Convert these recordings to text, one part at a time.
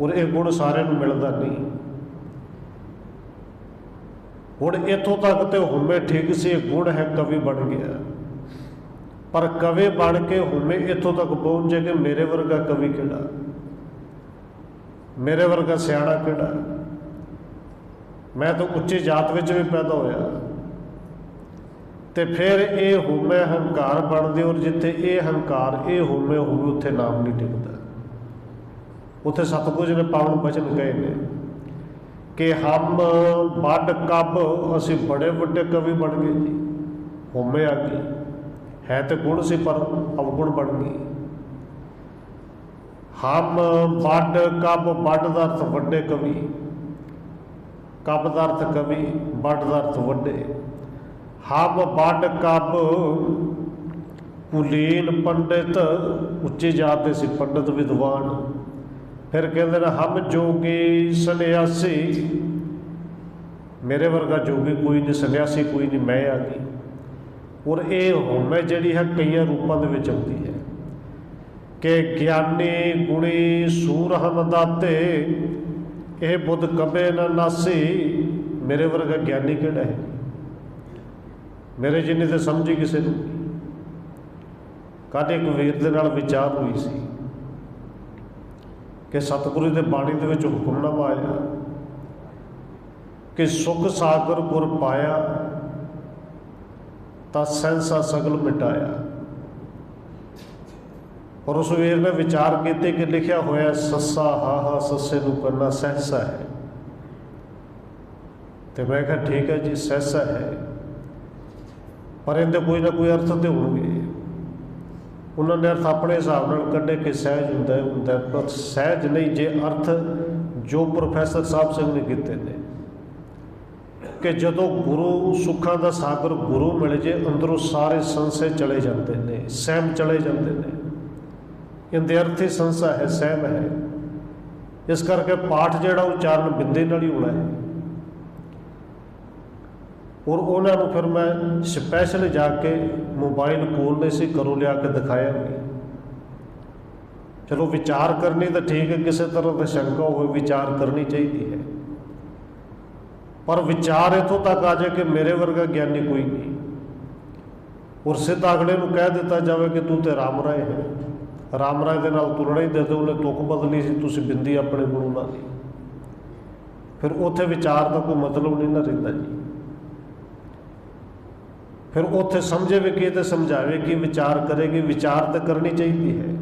और ये गुण सारे नूं मिलदा नहीं। हुण इत्थों तक तो हुमे ठीक से गुण है कवि बन गया, पर कवि बन के हुमे इत्थों तक पहुंचे कि मेरे वर्गा कवि किहड़ा, मेरे वर्गा सियाणा किहड़ा। मैं तो उच्ची जात विच भी पैदा होया, तो फिर ये हुमे हंकार बनते, और जिथे ये हंकार ये हुमे होवे उत्थे नाम नहीं टिकता। उत्थे सतगुरु जी ने पावन बचन कहे ने कि हम बड़ कब असी बड़े वड्डे कवि बन गए जी। हुमे आ गई है तो गुण से पर अवगुण बन गई। हम बड़ कब, बड़ दा अर्थ वड्डे कवि, कब दा अर्थ कवि, बड़ दा अर्थ वड्डे। हम बड़ कब कुलीन पंडित, उच्ची जात से पंडित विद्वान। फिर कहते हैं हम जोगी सन्यासी, मेरे वर्गा जोगी कोई नहीं, सन्यासी कोई नहीं, मैं आ गई। और ये हुमे जिहड़ी है कई रूपों के विच आउंदी है कि ज्ञानी गुणी सूर हम दाते, यह बुद्ध कबे न नासी। मेरे वर्गा ज्ञानी किहड़ा है, मेरे जिन्नी तो समझी किसी ने। कल एक वीर दे नाल विचार हुई सी कि सतगुरु के बाणी दे विच हुक्मनामा आया कि सुख सागर गुर पाया, ता सहसा सगल मिटाया। और उस वीर ने विचार किए कि लिखा होया सस्सा हा हा सस्से नूं करना सहसा है। तो मैं कहा ठीक है जी, सहसा है, पर इनके कोई ना कोई अर्थ तो होंगे। उन्होंने अर्थ अपने हिसाब नाल कढ़े कि सहज हुंदा, पर सहज नहीं जे अर्थ जो प्रोफैसर साहब सिंह ने कीते ने कि जदों गुरु सुखां दा सागर गुरु मिल जे, अंदरों सारे संशय चले जाते हैं, सहम चले जाते हैं। इनके अर्थ ही संशय है, सहम है। इस करके पाठ जिहड़ा उच्चारण बिंदे नाल ही होना है। और उन्होंने फिर मैं स्पैशल जाके मोबाइल कोल नहीं सी घरों लिया के दिखाया भी। चलो विचार करनी तो ठीक है, किसी तरह की शंका हो विचार करनी चाहिए है, पर विचार इतों तक आ जाए कि मेरे वर्गा ज्ञानी कोई नहीं। और सीधा अगले को कह दिता जाए कि तू तो राम राय है, राम राय के नाल तुलना ही दे दो, उन्हें तुक बदली सी, तुसीं बिंदी अपने गुणों नाल दी। फिर उत्थे विचार का कोई मतलब नहीं ना रहिंदा जी। फिर उत्थे समझे भी कि, समझावे कि, विचार करेगी, विचार तो करनी चाहिए है,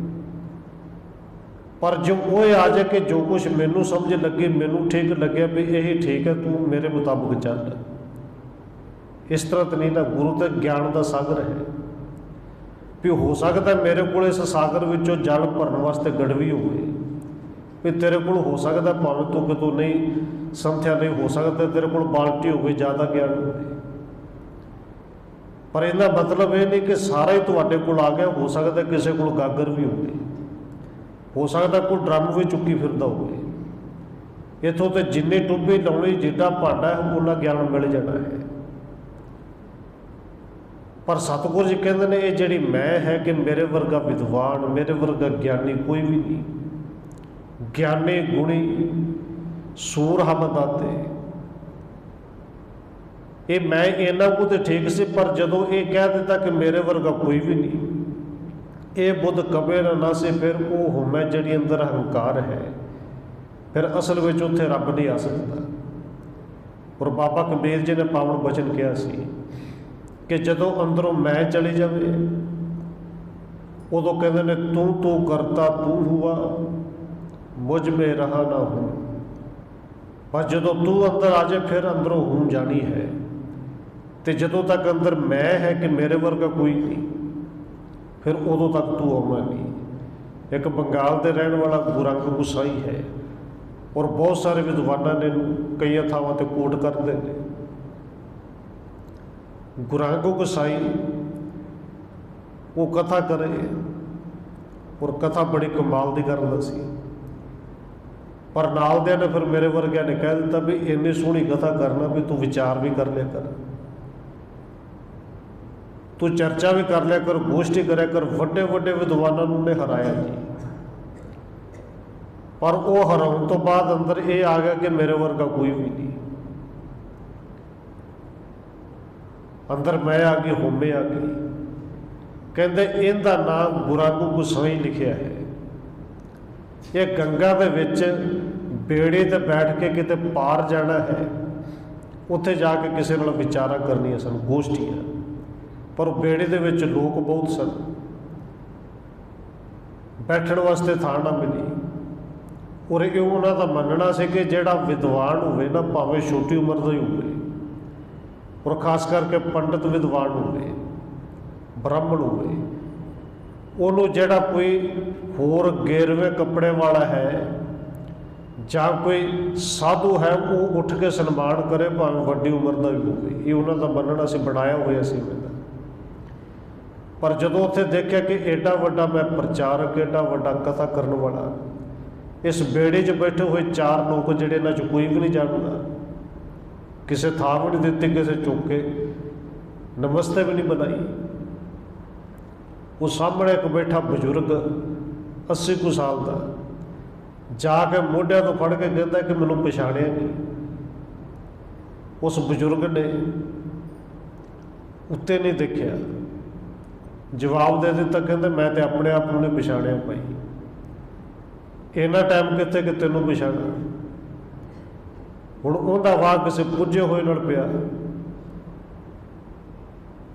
पर जो वो आ जाए कि जो कुछ मैनू समझ लगे, मैनू ठीक लगे भी यही ठीक है, तू मेरे मुताबिक चल, इस तरह तो नहीं ना। गुरु तो ज्ञान का सागर है भी हो सकता मेरे को इस सागर विचों जल भरन वास्ते गड़वी हो भी तेरे को हो सकता भावें तू कि तू नहीं समझिया नहीं हो सकता तेरे को बाल्टी हो ज़्यादा ज्ञान हो, पर इहदा मतलब ये नहीं कि सारा ही तुहाडे कोल आ गया। हो सकता किसी को गागर भी हो सकता कोई ड्रम भी चुकी फिरदा हो। इत्थों तो जिन्नी टुब्बी लाउणी, जिड्डा भांडा है, उन्ना ज्ञान मिल जाना है। पर सतगुरु जी कहते हैं ये जिहड़ी मैं है कि मेरे वर्गा विद्वान, मेरे वर्गा ज्ञानी कोई भी नहीं। ज्ञानी गुणी सूर हम दाते, ये मैं इन्ना को तो ठीक सी, पर जदों ये कह दिता कि मेरे वर्गा कोई भी नहीं, ये बुद्ध कबे ना से, फिर वो हुमै जिहड़ी अंदर हंकार है, फिर असल में उत्थे रब नहीं आ सकता। और बाबा कबीर जी ने पावन बचन किया सी कि जदों अंदरों मैं चली जाए, उदों कहते ने तू तू करता तू हुआ, मुझ में रहा ना हूँ। बस जदों तू अंदर आ जाए फिर अंदरों हूँ जानी है। तो जदों तक अंदर मैं है कि मेरे वर्गा कोई नहीं, फिर उदों तक तू आना नहीं। एक बंगाल के रहने वाला गुरंग गुसाई है, और बहुत सारे विद्वानों ने कई थावां ते कोट करते हैं। गुरंग गुसाई वो कथा करे, और कथा बड़ी कमाल की करता सी, पर नाल दियां ने फिर मेरे वर्गिया ने कह दिता भी इन्नी सोहनी कथा करना भी तू विचार भी कर लिया कर, तू चर्चा भी कर लिया कर, गोष्ठी कराया कर। वड्डे वड्डे विद्वानों ने हराया जी, पर वो हराउण तो बाद अंदर ये आ गया कि मेरे वर्गा कोई भी नहीं। अंदर मैं आ गई, होमे आ गई। कहते इनका नाम गुरांगू गोसाई लिखिया है। ये गंगा दे विच बेड़े ते बैठ के किते पार जाना है, उत्थे जाके किसी नाल विचारा करनियां सन, गोष्ठियां। पर बेड़े दे विच लोग बहुत सन, बैठण वास्ते थां ना मिली। और ये उन्हां दा मनना से कि जिहड़ा विद्वान होवे ना, भावें छोटी उम्र का ही होवे, और खास करके पंडित विद्वान होवे, ब्राह्मण होवे, उन्होंने जिहड़ा कोई होर गेरवें कपड़े वाला है जां कोई साधु है, वो उठ के सन्मान करे, भावें वड्डी उम्र का भी होवे। ये उन्हां दा मनना से बनाया होया सी मैंने। पर जदों उत्थे देखिया कि एडा वड्डा मैं प्रचारक, एडा वड्डा कथा करने वाला, इस बेड़े 'च बैठे हुए 4 लोग जिहड़े इन्हां 'च कोई भी नहीं जानदा, किसी थां भी नहीं दित्ती, किसी चुक के नमस्ते भी नहीं बनाई। वो सामने एक बैठा बजुर्ग 80 कुछ साल का जाके मोढियां तो फड़ के कहता कि मैनूं पछाणिया नहीं। उस बजुर्ग ने उत्ते नहीं देखिया, जवाब दे दिता, कहते मैं तो अपने आप को नहीं पछाणिया भाई, इन्ना टाइम कितने कि तेनों पछाणा। हुण उहदा वाह किसी पुजे होए नाल पिया।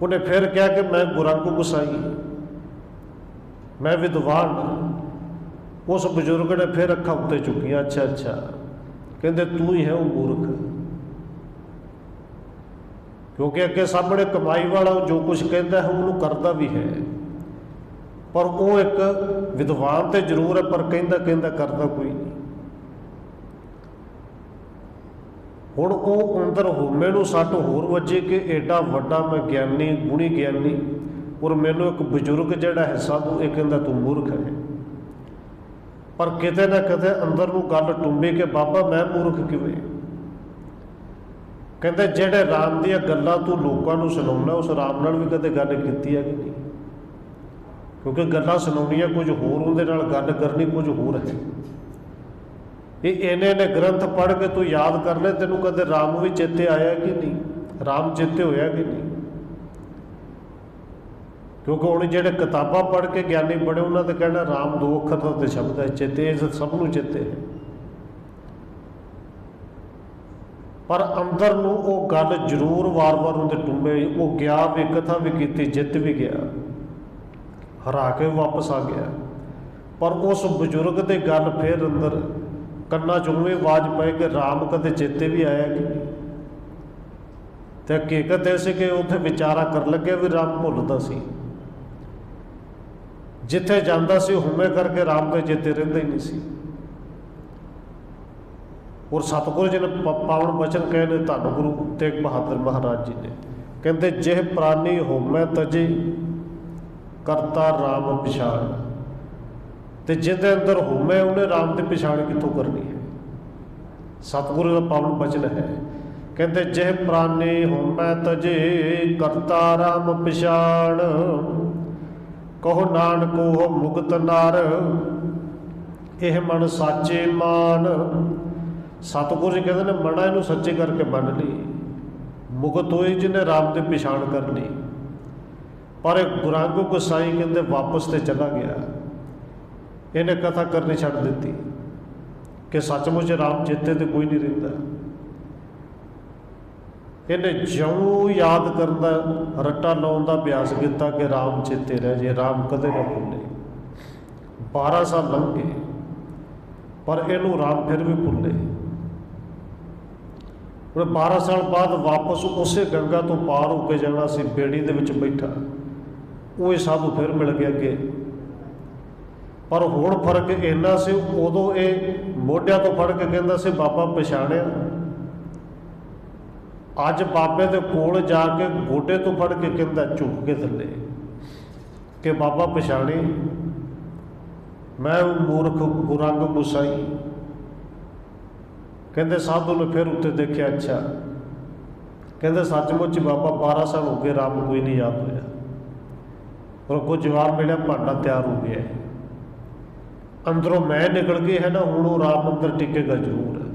उन्हें फिर कहा कि मैं गुरांगू गोसाई, मैं विद्वान। उस बजुर्ग ने फिर अखा उत्ते चुकियां, अच्छा अच्छा, कहते तू ही है वो मूर्ख, क्योंकि अगे सामने कमाई वाला जो कुछ कहता है उन्होंने करता भी है, पर वो एक विद्वान तो जरूर है, पर कहता कहता करता कोई नहीं। हुण वो अंदर होमे नूं सट होर वजे कि एडा वड्डा मैं ज्ञानी, गुणी ज्ञानी, और मैनू एक बजुर्ग जिहड़ा है साधु, ये कहता तू मूर्ख है। पर किते ना किते अंदर नूं गल टुंबी कि बाबा मैं मूर्ख किवें? कहते जिहड़े राम दीयां गल्लां तू लोकां नूं सुणाउणा, उस राम नाल भी कदे गल कीती है कि नहीं? क्योंकि गल्लां सुणाउणियां कुछ होर, उहदे नाल गल करनी कुछ होर है। ये इन्ने ग्रंथ पढ़ के तू याद कर ले, तेनों कदे राम भी चेते आया कि नहीं, राम चेते होया कि नहीं? क्योंकि हुण जिहड़े किताबां पढ़ के ज्ञानी बड़े, उन्होंने तो कहना राम 2 अखर का तो शब्द है, चेते सबनों चेते है। पर अंदर नूं वो गल जरूर वार वार उहदे टुंबे। वो गया भी, कथा भी की, जित भी गया, हरा के वापस आ गया। पर उस बजुर्ग के गल फिर अंदर कन्ना चुंवी आवाज पाई कि राम कदे चेते भी आया कि नहीं? तो हकीकत ऐसी कि उत्थे विचारा कर लगे भी राम भुलदा सी, जिथे जांदा सी हुमे करके राम के चेते रहिंदे ही नहीं सी। और सतगुरु जी ने पावन वचन कहे ने, धन गुरु तेग बहादुर महाराज जी ने, कहते जिह प्राणी होमै तजे करता राम पछाण। तो जिंदे अंदर होमै उन्हें राम की पछाण कितों करनी है? सतगुरु का पावन वचन है। कहते जिह प्राणी होमै तजे करता राम पछाण, कहो नानक हो मुक्त नार, यह मन साचे मान। सतगुरु जी कहते हैं मना इनू सच्चे करके मन ली, मुकत होई जिन्हें राम की पछाण कर ली। पर एक गुरांगू गोसाई कहते वापस तो चला गया, इन्हें कथा करनी छड़ दी कि सचमुच राम चेते तो कोई नहीं रहिंदा। इन्हें ज्यों याद करना, रट्टा लाउण दा अभ्यास किया कि राम चेते रह जे, राम कदे ना भुले। 12 साल लंघ गए, पर इनू राम फिर भी भुले। 12 साल बाद वापस उसे गंगा तो पार होके जाना सी, बेड़ी दे विच बैठा वो साधु फिर मिल गया अगे। पर हुण फर्क इन्ना से, उदों ये मोढिया तो फड़ के कहता से बाबा पछाणिया, अज बाबे दे कोल जाके गोडे तो फड़ के कहता झुक के थले कि बाबा पछाणी, मैं मूर्ख गुरंग गोसाई। कहते साधु ने फिर उत्ते देखिया, अच्छा कहते सचमुच बाबा 12 साल हो गए राम कोई नहीं याद होया। और कुछ जवाब मिले भांडा तैयार हो गया है। ਅੰਦਰੋਂ ਮੈਂ ਨਿਕਲ ਗਈ ਹੈ ਨਾ, ਹੁਣ ਉਹ ਰਾਮ ਅੰਦਰ ਟਿਕੇਗਾ ਜ਼ਰੂਰ।